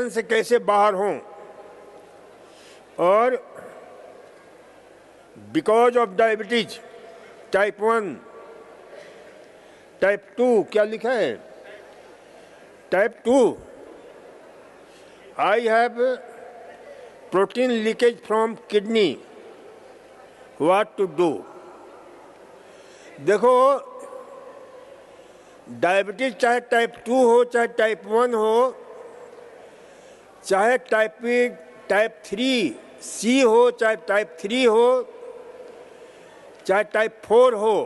Tension से कैसे बाहर हों, और because of diabetes type 1, type 2, क्या लिखा है, type 2, I have protein leakage from kidney, what to do. देखो, डायबिटीज चाहे टाइप 2 हो, चाहे टाइप 1 हो, चाहे टाइप 3C हो, चाहे टाइप 3 हो, चाहे टाइप 4 हो,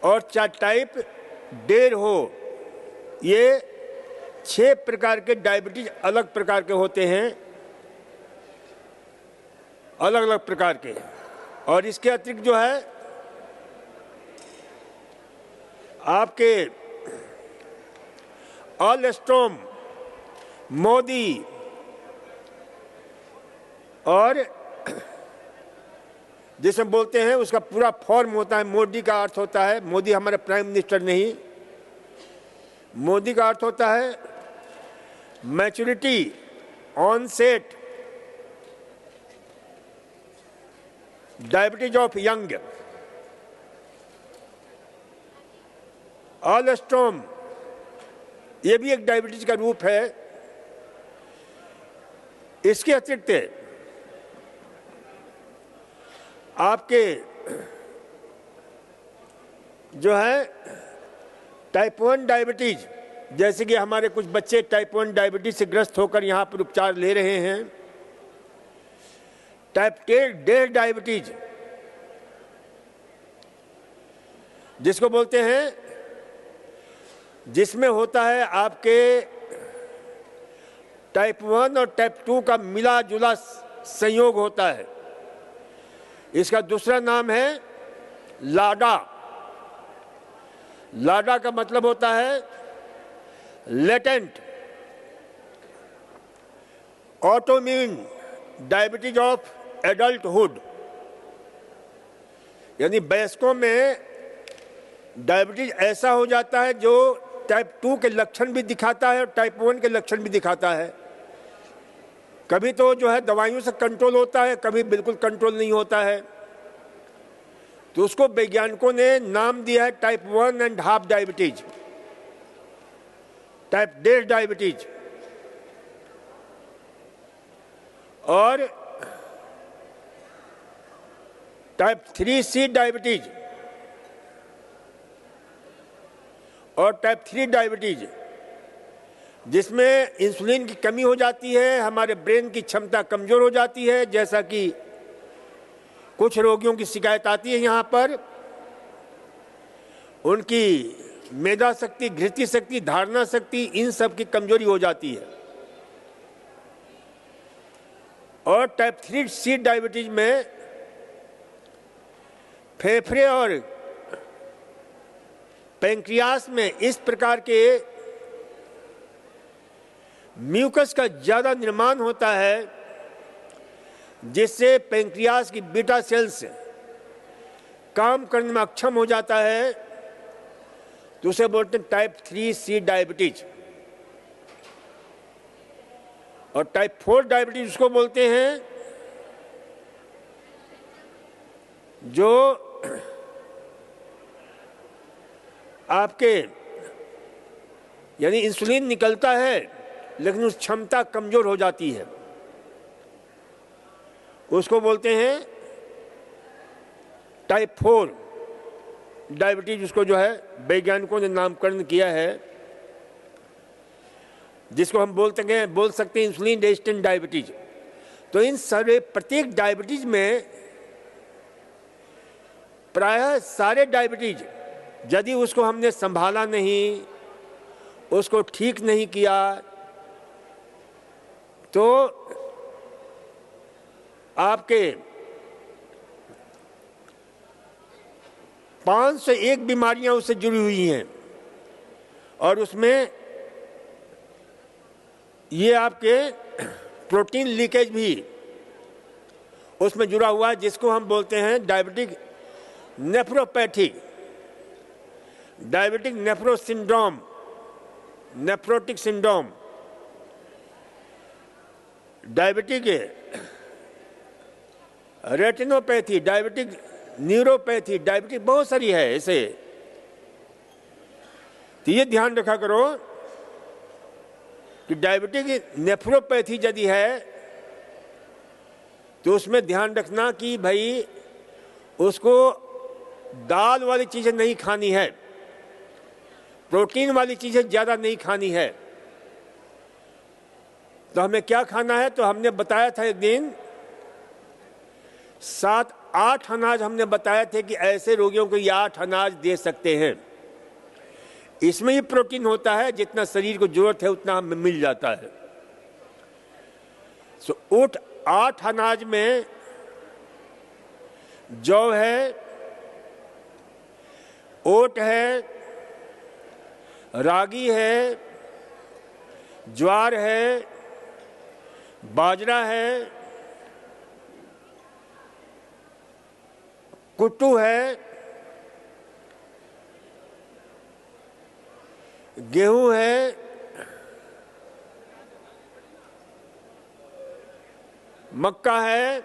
और चाहे टाइप 1.5 हो, ये 6 प्रकार के डायबिटीज अलग प्रकार के होते हैं, अलग अलग प्रकार के। और इसके अतिरिक्त जो है आपके ऑलस्ट्रोम, मोदी, और जिसे बोलते हैं उसका पूरा फॉर्म होता है, मोदी का अर्थ होता है, मोदी हमारे प्राइम मिनिस्टर नहीं, मोदी का अर्थ होता है maturity, onset diabetes of young. Alstrom ये भी एक डायबिटीज का रूप है। इसके अतिरिक्त आपके जो है टाइप 1 डायबिटीज, जैसे कि हमारे कुछ बच्चे टाइप 1 डायबिटीज से ग्रस्त होकर यहाँ पर उपचार ले रहे हैं। टाइप 1.5 डायबिटीज जिसको बोलते हैं, जिसमें होता है आपके टाइप 1 और टाइप 2 का मिला जुला संयोग होता है। इसका दूसरा नाम है लाडा। लाडा का मतलब होता है latent autoimmune diabetes of adulthood, यानी वयस्कों में डायबिटीज ऐसा हो जाता है जो टाइप 2 के लक्षण भी दिखाता है और टाइप 1 के लक्षण भी दिखाता है। कभी तो जो है दवाइयों से कंट्रोल होता है, कभी बिल्कुल कंट्रोल नहीं होता है। तो उसको वैज्ञानिकों ने नाम दिया है टाइप 1.5 डायबिटीज, टाइप 1.5 डायबिटीज। और टाइप 3C डायबिटीज और टाइप 3 डायबिटीज, जिसमें इंसुलिन की कमी हो जाती है, हमारे ब्रेन की क्षमता कमजोर हो जाती है, जैसा कि कुछ रोगियों की शिकायत आती है। यहाँ पर उनकी मेधा शक्ति, घृति शक्ति, धारणा शक्ति, इन सब की कमजोरी हो जाती है। और टाइप 3C डायबिटीज में फेफड़े और पैंक्रियास में इस प्रकार के म्यूकस का ज्यादा निर्माण होता है, जिससे पैंक्रियास की बीटा सेल्स काम करने में अक्षम हो जाता है। तो उसे बोलते हैं टाइप 3C डायबिटीज। और टाइप 4 डायबिटीज उसको बोलते हैं जो आपके यानी इंसुलिन निकलता है लेकिन उस क्षमता कमजोर हो जाती है, उसको बोलते हैं टाइप 4 डायबिटीज। उसको जो है वैज्ञानिकों ने नामकरण किया है, जिसको हम बोल सकते हैं इंसुलिन रेजिस्टेंट डायबिटीज। तो इन सारे प्रत्येक डायबिटीज में प्रायः सारे डायबिटीज, यदि उसको हमने संभाला नहीं, उसको ठीक नहीं किया, तो आपके 501 बीमारियां उससे जुड़ी हुई हैं। और उसमें ये आपके प्रोटीन लीकेज भी उसमें जुड़ा हुआ है, जिसको हम बोलते हैं diabetic nephropathy, diabetic nephro syndrome, nephrotic syndrome. Diabetic retinopathy, diabetic neuropathy, diabetic बहुत सारी है ऐसे। तो ये ध्यान रखा करो कि डायबिटिक नेफ्रोपैथी यदि है तो उसमें ध्यान रखना कि भाई उसको दाल वाली चीजें नहीं खानी है, प्रोटीन वाली चीजें ज्यादा नहीं खानी है। तो हमें क्या खाना है? तो हमने बताया था एक दिन 7-8 अनाज हमने बताए थे कि ऐसे रोगियों को ये 8 अनाज दे सकते हैं। इसमें ही प्रोटीन होता है, जितना शरीर को जरूरत है उतना हमें मिल जाता है। सो 8 अनाज में जौ है, ओट है, रागी है, ज्वार है, बाजरा है, कुट्टू है, गेहूं है, मक्का है।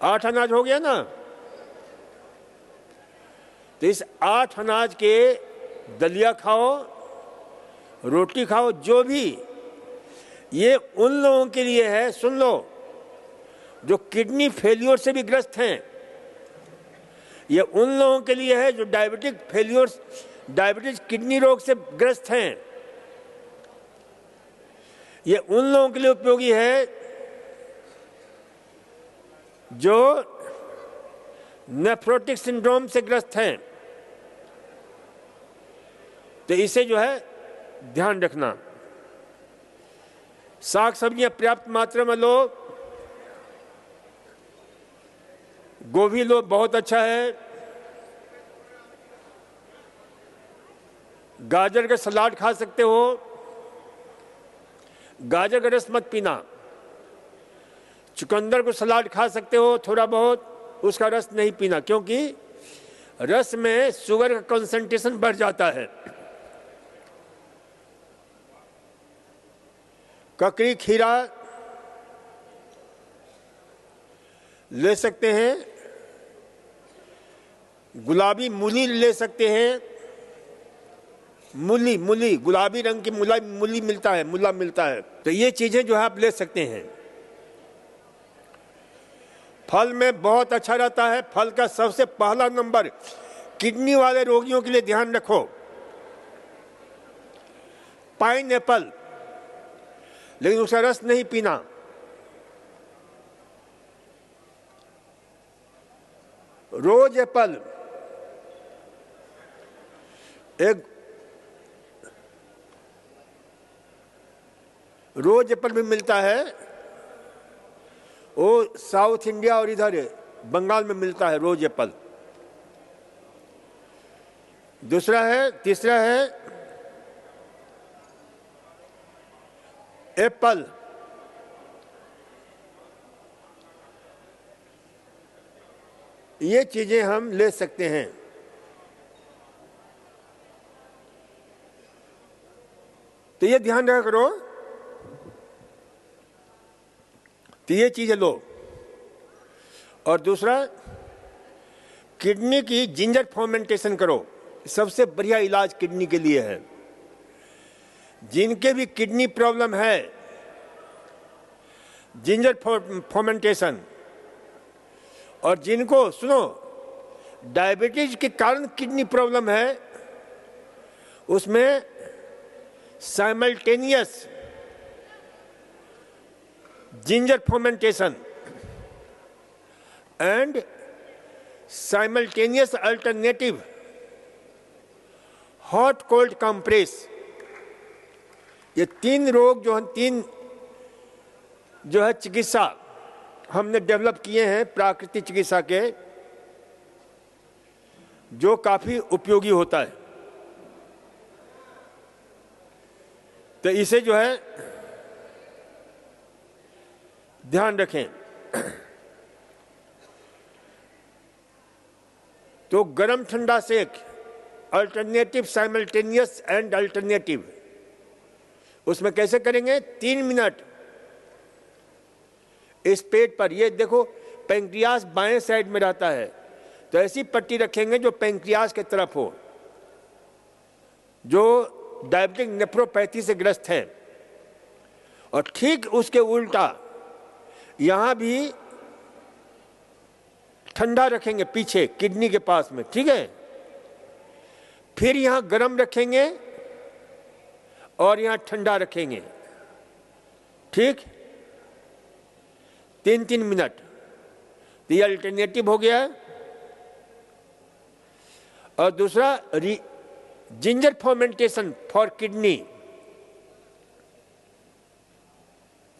8 अनाज हो गया ना। तो इस 8 अनाज के दलिया खाओ, रोटी खाओ, जो भी। ये उन लोगों के लिए है, सुन लो, जो किडनी फेल्योर से भी ग्रस्त हैं। ये उन लोगों के लिए है जो डायबिटीज किडनी रोग से ग्रस्त हैं। ये उन लोगों के लिए उपयोगी है जो नेफ्रोटिक सिंड्रोम से ग्रस्त हैं। तो इसे जो है ध्यान रखना। साग सब्जियां पर्याप्त मात्रा में लो, गोभी लो, बहुत अच्छा है। गाजर का सलाद खा सकते हो। गाजर का रस मत पीना। चुकंदर को सलाद खा सकते हो थोड़ा बहुत, उसका रस नहीं पीना, क्योंकि रस में शुगर का कंसंट्रेशन बढ़ जाता है। ककड़ी, खीरा ले सकते हैं। गुलाबी मूली ले सकते हैं। मूली गुलाबी रंग की मूली मिलता है, मूला मिलता है। तो ये चीजें जो है आप ले सकते हैं। फल में बहुत अच्छा रहता है। फल का सबसे पहला नंबर किडनी वाले रोगियों के लिए ध्यान रखो, पाइनएप्पल, लेकिन उसका रस नहीं पीना। रोज एप्पल, एक रोज एप्पल भी मिलता है, वो साउथ इंडिया और इधर बंगाल में मिलता है रोज एप्पल। तीसरा है एप्पल। ये चीजें हम ले सकते हैं। तो ये ध्यान रखा करो, तो ये चीजें लो। और दूसरा, किडनी की जिंजर फर्मेंटेशन करो। सबसे बढ़िया इलाज किडनी के लिए है। जिनके भी किडनी प्रॉब्लम है, जिंजर फर्मेंटेशन। और जिनको सुनो डायबिटीज के कारण किडनी प्रॉब्लम है, उसमें simultaneous ginger fermentation and simultaneous alternative hot cold compress, ये 3 रोग जो हैं, 3 जो है चिकित्सा हमने डेवलप किए हैं प्राकृतिक चिकित्सा के, जो काफी उपयोगी होता है। तो इसे जो है ध्यान रखें। तो गरम ठंडा सेक, अल्टरनेटिव, साइमल्टेनियस एंड अल्टरनेटिव, उसमें कैसे करेंगे? 3 मिनट इस पेट पर। ये देखो पैंक्रियास बाएं साइड में रहता है, तो ऐसी पट्टी रखेंगे जो पैंक्रियास की तरफ हो, जो डायबिटिक नेफ्रोपैथी से ग्रस्त है। और ठीक उसके उल्टा यहां भी ठंडा रखेंगे पीछे किडनी के पास में, ठीक है। फिर यहां गर्म रखेंगे और यहां ठंडा रखेंगे, ठीक, 3-3 मिनट। तो ये अल्टरनेटिव हो गया। और दूसरा जिंजर फर्मेंटेशन फॉर किडनी,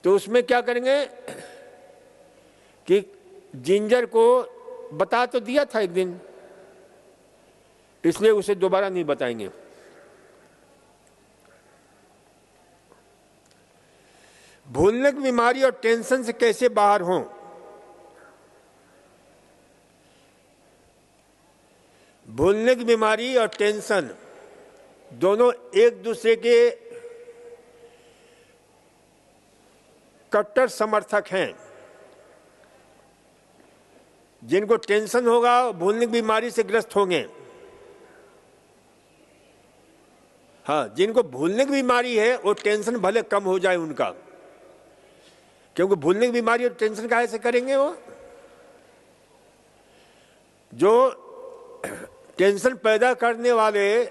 तो उसमें क्या करेंगे कि जिंजर को बता तो दिया था एक दिन, इसलिए उसे दोबारा नहीं बताएंगे। भूलने की बीमारी और टेंशन से कैसे बाहर हों? भूलने की बीमारी और टेंशन दोनों एक दूसरे के कट्टर समर्थक हैं। जिनको टेंशन होगा भूलने की बीमारी से ग्रस्त होंगे। हाँ, जिनको भूलने की बीमारी है वो टेंशन भले कम हो जाए उनका, क्योंकि भूलने की बीमारी और टेंशन काहे से करेंगे? वो जो टेंशन पैदा करने वाले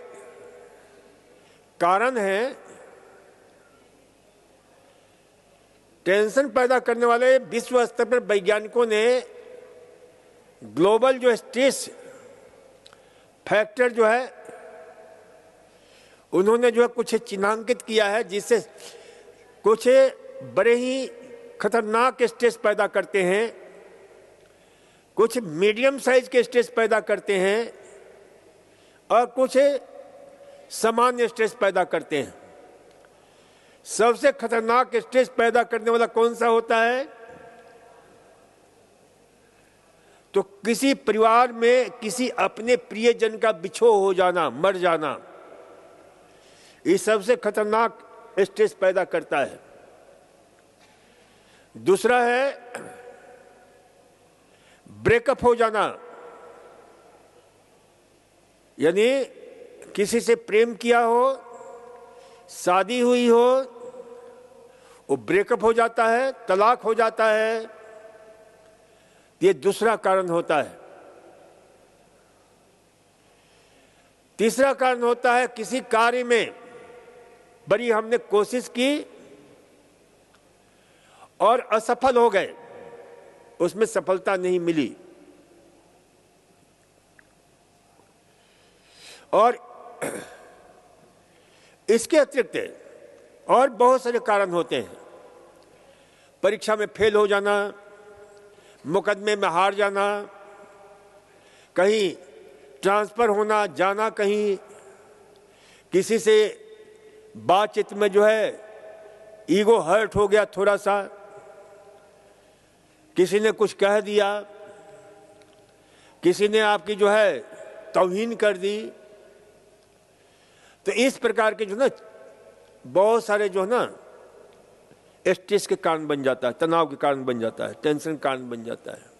कारण हैं, टेंशन पैदा करने वाले विश्व स्तर पर वैज्ञानिकों ने ग्लोबल जो स्ट्रेस फैक्टर जो है उन्होंने जो है कुछ चिन्हांकित किया है, जिससे कुछ बड़े ही खतरनाक स्ट्रेस पैदा करते हैं, कुछ मीडियम साइज के स्ट्रेस पैदा करते हैं और कुछ सामान्य स्ट्रेस पैदा करते हैं। सबसे खतरनाक स्ट्रेस पैदा करने वाला कौन सा होता है? तो किसी परिवार में किसी अपने प्रियजन का बिछोह हो जाना, मर जाना, ये सबसे खतरनाक स्ट्रेस पैदा करता है। दूसरा है ब्रेकअप हो जाना, यानी किसी से प्रेम किया हो, शादी हुई हो, वो ब्रेकअप हो जाता है, तलाक हो जाता है, ये दूसरा कारण होता है। तीसरा कारण होता है किसी कार्य में बड़ी हमने कोशिश की और असफल हो गए, उसमें सफलता नहीं मिली। और इसके अतिरिक्त और बहुत सारे कारण होते हैं। परीक्षा में फेल हो जाना, मुकदमे में हार जाना, कहीं ट्रांसफर होना, जाना कहीं, किसी से बातचीत में जो है ईगो हर्ट हो गया थोड़ा सा, किसी ने कुछ कह दिया, किसी ने आपकी जो है तौहीन कर दी। तो इस प्रकार के जो ना बहुत सारे जो है ना स्ट्रेस के कारण बन जाता है, तनाव के कारण बन जाता है, टेंशन के कारण बन जाता है।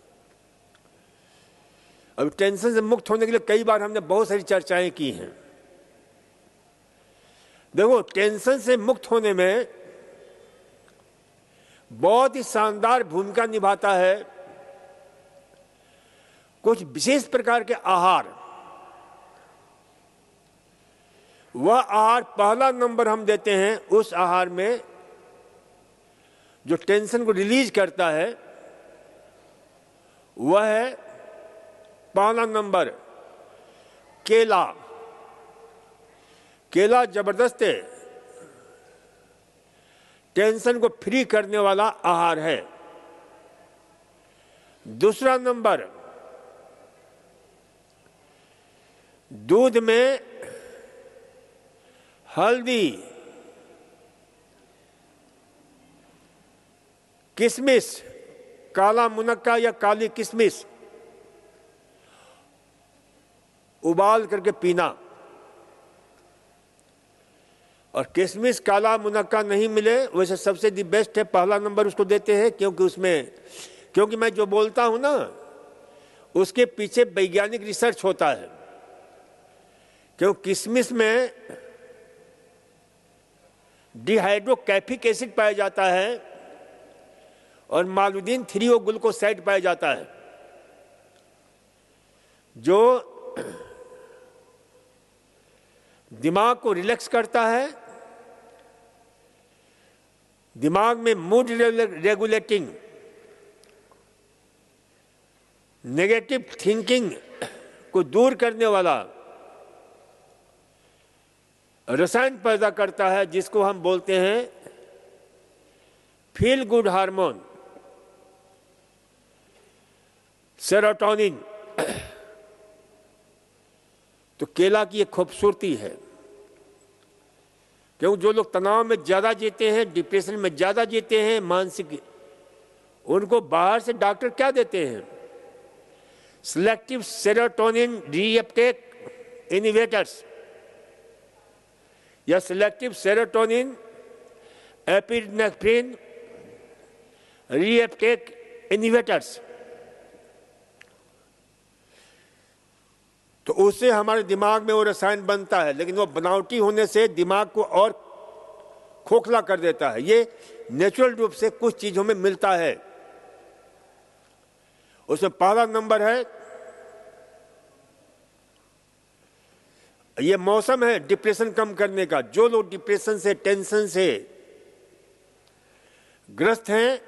अब टेंशन से मुक्त होने के लिए कई बार हमने बहुत सारी चर्चाएं की हैं। देखो, टेंशन से मुक्त होने में बहुत ही शानदार भूमिका निभाता है कुछ विशेष प्रकार के आहार। वह आहार पहला नंबर हम देते हैं उस आहार में जो टेंशन को रिलीज करता है, वह है पहला नंबर केला। केला जबरदस्त टेंशन को फ्री करने वाला आहार है। दूसरा नंबर दूध में हल्दी, किशमिश, काला मुनक्का या काली किशमिश उबाल करके पीना। और किशमिश काला मुनक्का नहीं मिले वैसे सबसे दी बेस्ट है, पहला नंबर उसको देते हैं, क्योंकि मैं जो बोलता हूं ना उसके पीछे वैज्ञानिक रिसर्च होता है। क्योंकि किशमिश में डिहाइड्रोकैफिक एसिड पाया जाता है और मालुदीन 3O ग्लूकोसाइड पाया जाता है, जो दिमाग को रिलैक्स करता है, दिमाग में मूड रेगुलेटिंग, नेगेटिव थिंकिंग को दूर करने वाला रसायन पैदा करता है, जिसको हम बोलते हैं फील गुड हार्मोन, सेरोटोनिन। तो केला की एक खूबसूरती है, क्योंकि जो लोग तनाव में ज्यादा जीते हैं, डिप्रेशन में ज्यादा जीते हैं, मानसिक, उनको बाहर से डॉक्टर क्या देते हैं? सिलेक्टिव सेरोटोनिन रीअपटेक इनहिबिटर्स या selective serotonin epinephrine reuptake inhibitors. तो उससे हमारे दिमाग में वो रसायन बनता है, लेकिन वो बनावटी होने से दिमाग को और खोखला कर देता है। ये नेचुरल रूप से कुछ चीजों में मिलता है। उसमें पहला नंबर है, ये मौसम है डिप्रेशन कम करने का। जो लोग डिप्रेशन से, टेंशन से ग्रस्त हैं,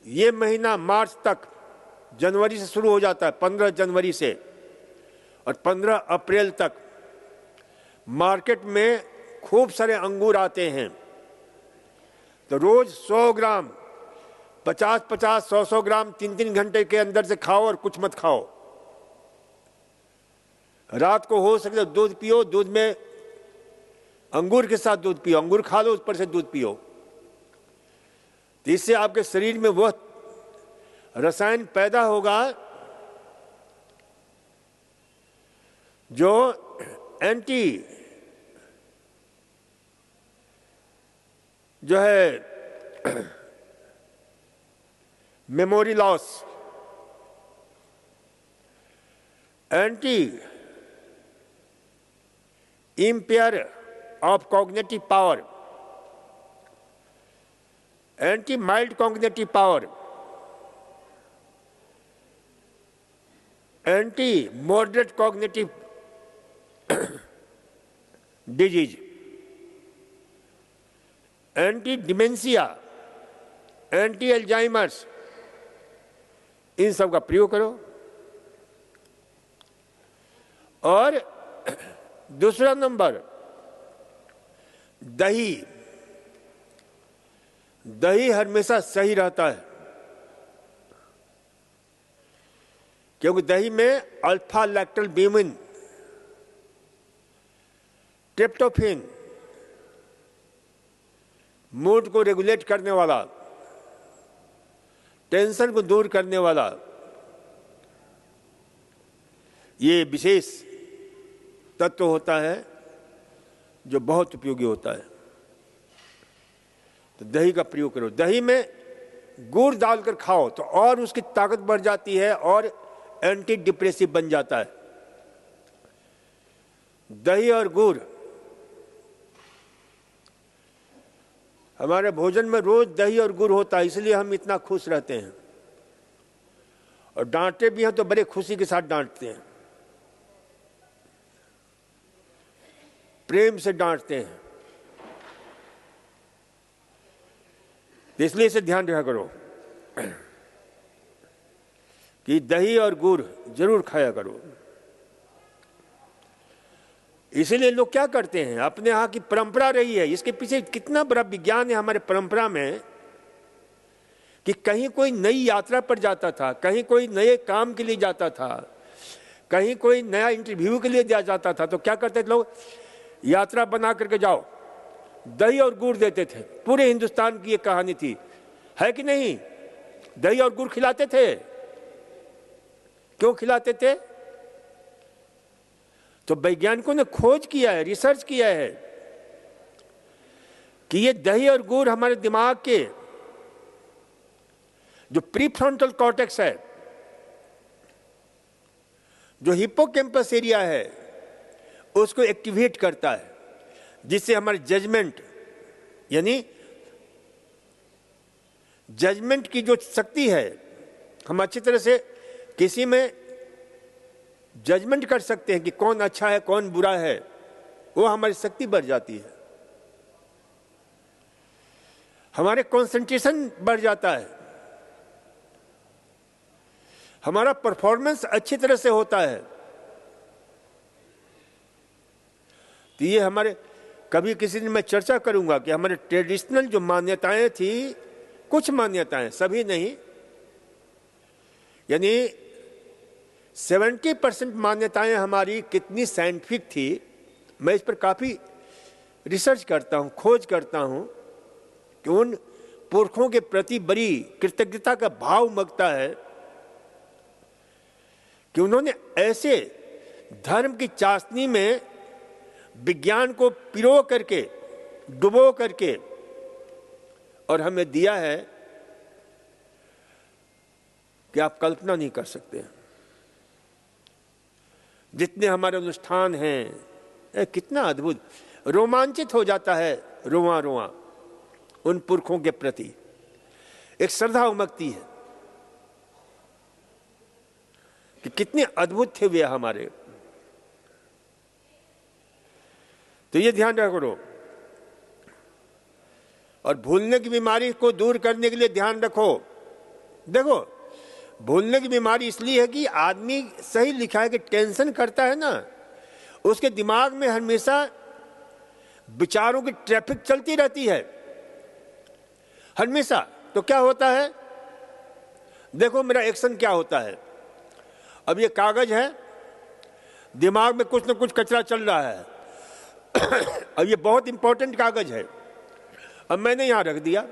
ये महीना मार्च तक, जनवरी से शुरू हो जाता है, 15 जनवरी से, और 15 अप्रैल तक मार्केट में खूब सारे अंगूर आते हैं। तो रोज 100 ग्राम, 50-50, 100-100 ग्राम 3-3 घंटे के अंदर से खाओ और कुछ मत खाओ। रात को हो सके तो दूध पियो, दूध में अंगूर के साथ दूध पियो, अंगूर खा लो, ऊपर से दूध पियो। तो इससे आपके शरीर में वह रसायन पैदा होगा जो एंटी जो है memory loss, anti impair of cognitive power, anti mild cognitive power, anti moderate cognitive disease, anti dementia, anti Alzheimer's, इन सब का प्रयोग करो। और दूसरा नंबर, दही। दही हमेशा सही रहता है, क्योंकि दही में अल्फा लैक्टोल्ब्यूमिन, ट्रिप्टोफैन, मूड को रेगुलेट करने वाला, टेंशन को दूर करने वाला, ये विशेष तत्व होता है जो बहुत उपयोगी होता है। तो दही का प्रयोग करो। दही में गुड़ डालकर खाओ तो और उसकी ताकत बढ़ जाती है और एंटी डिप्रेसिव बन जाता है। दही और गुड़ हमारे भोजन में रोज दही और गुड़ होता है, इसलिए हम इतना खुश रहते हैं। और डांटते भी हैं तो बड़े खुशी के साथ डांटते हैं, प्रेम से डांटते हैं। इसलिए इसे ध्यान रखा करो कि दही और गुड़ जरूर खाया करो। इसीलिए लोग क्या करते हैं, अपने यहाँ की परंपरा रही है, इसके पीछे कितना बड़ा विज्ञान है हमारे परंपरा में, कि कहीं कोई नई यात्रा पर जाता था, कहीं कोई नए काम के लिए जाता था, कहीं कोई नया इंटरव्यू के लिए जाता था, तो क्या करते थे लोग, यात्रा बना करके जाओ, दही और गुड़ देते थे। पूरे हिंदुस्तान की ये कहानी थी, है कि नहीं? दही और गुड़ खिलाते थे। क्यों खिलाते थे? तो वैज्ञानिकों ने खोज किया है, रिसर्च किया है कि ये दही और गुड़ हमारे दिमाग के जो प्रीफ्रंटल कॉर्टेक्स है, जो हिप्पोकैम्पस एरिया है, उसको एक्टिवेट करता है, जिससे हमारे जजमेंट यानी जजमेंट की जो शक्ति है, हम अच्छी तरह से किसी में जजमेंट कर सकते हैं कि कौन अच्छा है कौन बुरा है, वो हमारी शक्ति बढ़ जाती है। हमारे कंसंट्रेशन बढ़ जाता है, हमारा परफॉर्मेंस अच्छी तरह से होता है। तो ये हमारे कभी किसी दिन मैं चर्चा करूंगा कि हमारे ट्रेडिशनल जो मान्यताएं थी, कुछ मान्यताएं, सभी नहीं, यानी 70% मान्यताएं हमारी कितनी साइंटिफिक थी। मैं इस पर काफ़ी रिसर्च करता हूं, खोज करता हूं कि उन पुरखों के प्रति बड़ी कृतज्ञता का भाव उमगता है कि उन्होंने ऐसे धर्म की चाशनी में विज्ञान को पिरो करके, डुबो करके और हमें दिया है कि आप कल्पना नहीं कर सकते। जितने हमारे अनुष्ठान हैं, कितना अद्भुत, रोमांचित हो जाता है रोआ रोआ उन पुरखों के प्रति, एक श्रद्धा उमगती है कि कितने अद्भुत थे वे हमारे। तो ये ध्यान रखो, और भूलने की बीमारी को दूर करने के लिए ध्यान रखो। देखो, भूलने की बीमारी इसलिए है कि आदमी, सही लिखा है कि टेंशन करता है ना, उसके दिमाग में हमेशा विचारों की ट्रैफिक चलती रहती है हमेशा। तो क्या होता है, देखो मेरा एक्शन क्या होता है। अब ये कागज है, दिमाग में कुछ ना कुछ कचरा चल रहा है अब ये बहुत इंपॉर्टेंट कागज है, अब मैंने यहां रख दिया,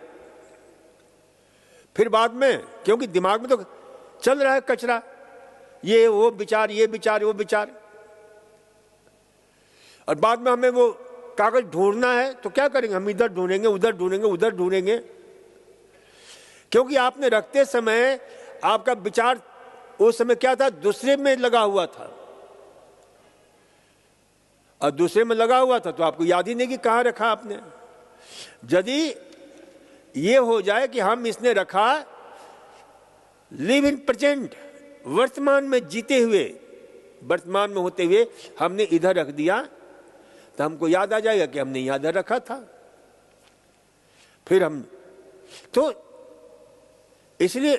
फिर बाद में, क्योंकि दिमाग में तो चल रहा है कचरा, ये वो विचार, ये विचार, वो विचार, और बाद में हमें वो कागज ढूंढना है, तो क्या करेंगे, हम इधर ढूंढेंगे, उधर ढूंढेंगे, उधर ढूंढेंगे, क्योंकि आपने रखते समय आपका विचार उस समय क्या था, दूसरे में लगा हुआ था, और दूसरे में लगा हुआ था तो आपको याद ही नहीं कि कहां रखा आपने। यदि ये हो जाए कि हम इसने रखा, लिव इन प्रेजेंट, वर्तमान में जीते हुए, वर्तमान में होते हुए हमने इधर रख दिया, तो हमको याद आ जाएगा कि हमने यहां इधर रखा था। फिर हम तो इसलिए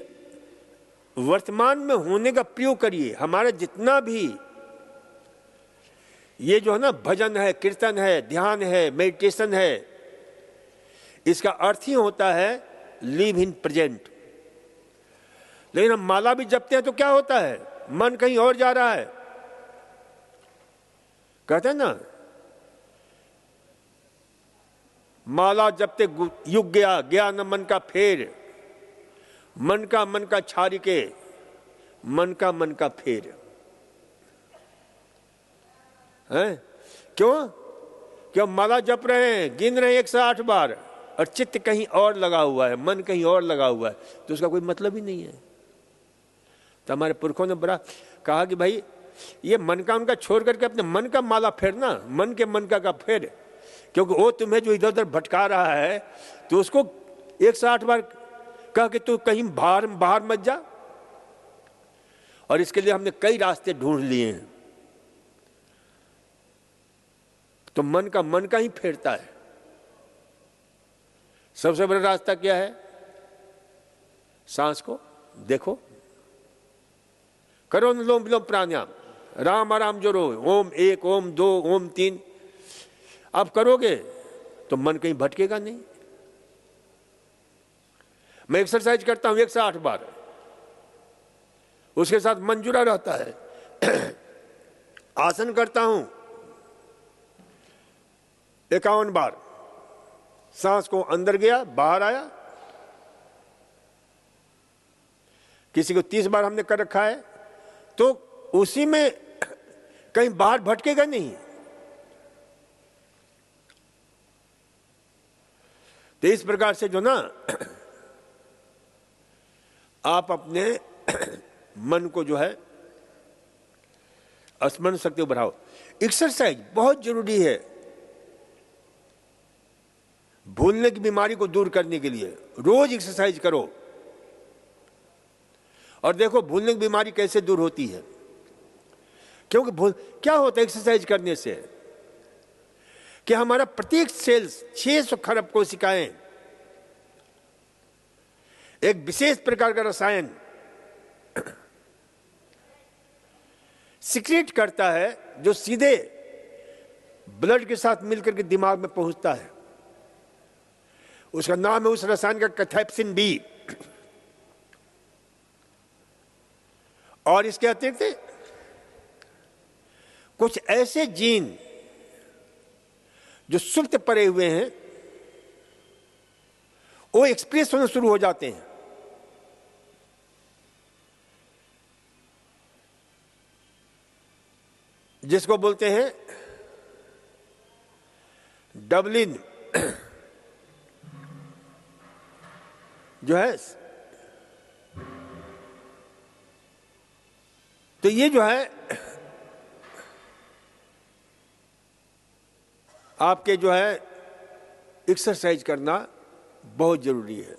वर्तमान में होने का प्रयोग करिए। हमारा जितना भी ये जो है ना, भजन है, कीर्तन है, ध्यान है, मेडिटेशन है, इसका अर्थ ही होता है लिव इन प्रेजेंट। लेकिन हम माला भी जपते हैं तो क्या होता है, मन कहीं और जा रहा है। कहते हैं ना, माला जपते युग गया, गया न मन का फेर, मन का छारी के, मन का फेर है। क्यों माला जप रहे हैं, गिन रहे हैं 108 बार, और चित्त कहीं और लगा हुआ है, मन कहीं और लगा हुआ है, तो उसका कोई मतलब ही नहीं है। तो हमारे पुरखों ने बड़ा कहा कि भाई ये मन का उनका छोड़ करके अपने मन का माला फेरना, मन के मन का फेर, क्योंकि वो तुम्हें जो इधर उधर भटका रहा है तो उसको 108 बार कह के तू कहीं बाहर मत जा। और इसके लिए हमने कई रास्ते ढूंढ लिए हैं। तो मन का ही फेरता है। सबसे बड़ा रास्ता क्या है, सांस को देखो, करो अनुलोम विलोम प्राणायाम, राम आराम जोड़ो, ओम 1, ओम 2, ओम 3, आप करोगे तो मन कहीं भटकेगा नहीं। मैं एक्सरसाइज करता हूं 108 बार, उसके साथ मन जुड़ा रहता है। आसन करता हूं 51 बार, सांस को अंदर गया बाहर आया। किसी को 30 बार हमने कर रखा है, तो उसी में कहीं बाहर भटकेगा नहीं। तो इस प्रकार से जो ना आप अपने मन को जो है स्मरण शक्ति बढ़ाओ। एक्सरसाइज बहुत जरूरी है भूलने की बीमारी को दूर करने के लिए। रोज एक्सरसाइज करो और देखो भूलने की बीमारी कैसे दूर होती है। क्योंकि क्या होता है एक्सरसाइज करने से कि हमारा प्रत्येक सेल्स 600 खरब कोशिकाएं एक विशेष प्रकार का रसायन सीक्रेट करता है जो सीधे ब्लड के साथ मिलकर के दिमाग में पहुंचता है। उसका नाम है उस रसायन का कैथेप्सिन बी। और इसके अतिरिक्त कुछ ऐसे जीन जो सुप्त पड़े हुए हैं वो एक्सप्रेस होना शुरू हो जाते हैं। जिसको बोलते हैं डबलिन जो है। तो ये जो है आपके जो है एक्सरसाइज करना बहुत जरूरी है।